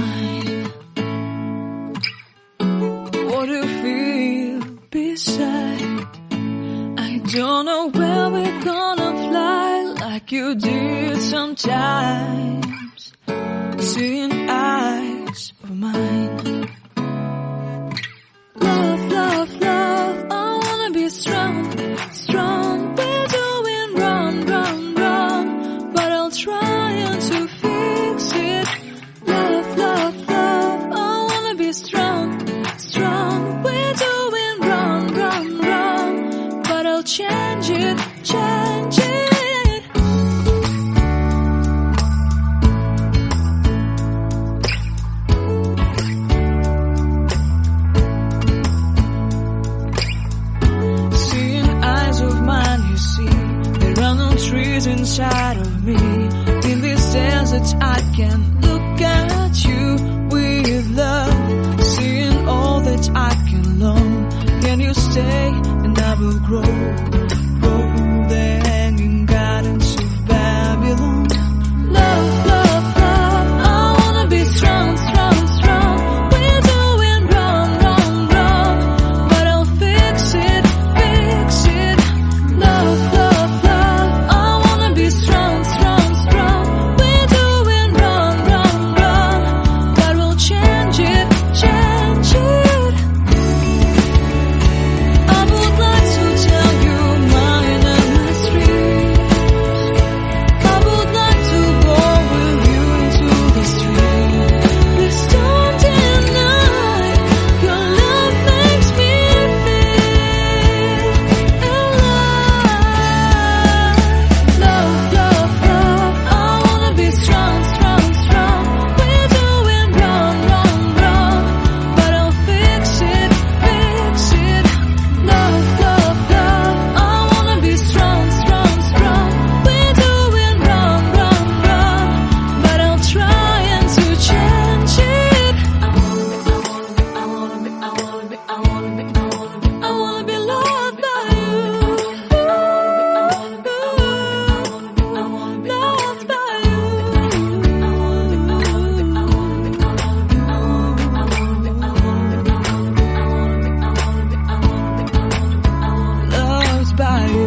mine. What do you feel beside? I don't know where we're gonna fly like you did sometimes. Seeing eyes of mine. Love, love, love, I wanna be strong, strong. We're doing wrong, wrong, wrong, but I'll try to fix it. Love, love, love, I wanna be strong, strong. We're doing wrong, wrong, wrong, but I'll change it, change it. Trees inside of me. In this desert I can look at you with love. Seeing all that I can learn. Can you stay and I will grow? Grow the hanging gardens of Babylon. Love, love, love, I wanna be strong, strong, strong. We're doing wrong, wrong, wrong, but I'll fix it, fix it. Love, love, strong, strong, strong. We're doing wrong, wrong, wrong, but we'll change it, change it. I would like to tell you mine and my streets. I would like to go with you into the street. Please don't deny your love makes me feel alive. Love, love, I wanna be strong, strong, strong. We're doing wrong, wrong, wrong, but I'll fix it, fix it. Love, love, love, I wanna be strong, strong, strong. We're doing wrong, wrong, wrong, but I'll try to change it. I wanna be loved by you. Loved by you. Loved by you.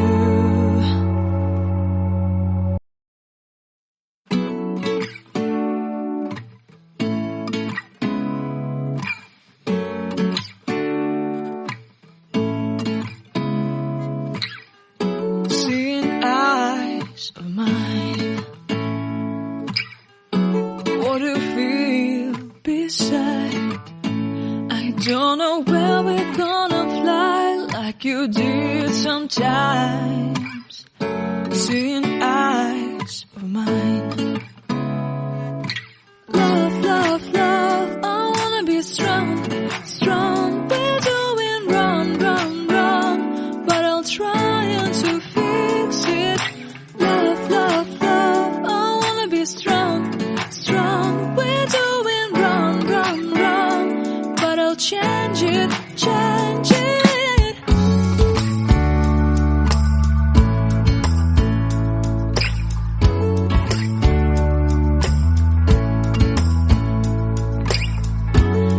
Seeing eyes of mine. What do you feel beside? I don't know where we're gonna fly like you did sometimes. Seeing eyes of mine. Love, love, love, I wanna be strong, strong. We're doing wrong, wrong, wrong, but I'll try to fix it. Love, love, love, I wanna be strong, strong. We're doing wrong, wrong, wrong, but I'll change it, change it.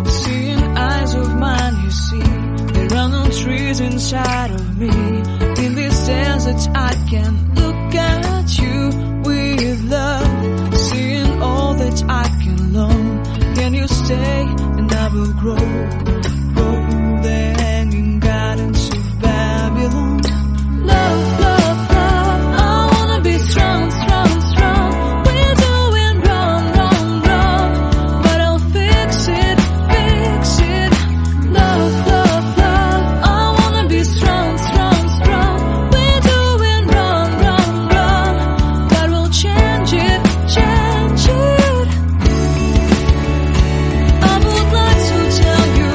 Seeing eyes of mine, you see, there are no trees inside of me. In this desert I can look at you with love. Seeing all that I can learn. Can you stay and I will grow? Grow the hanging gardens of Babylon. Love, love, love, I wanna be strong, strong, strong. We're doing wrong, wrong, wrong, but I'll fix it, fix it. Love, love, love, I wanna be strong, strong, strong. We're doing wrong, wrong, wrong, but we'll change it, change it. I would like to tell you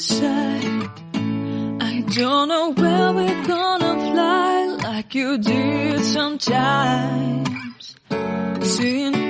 decide. I don't know where we're gonna fly like you did sometimes. Seeing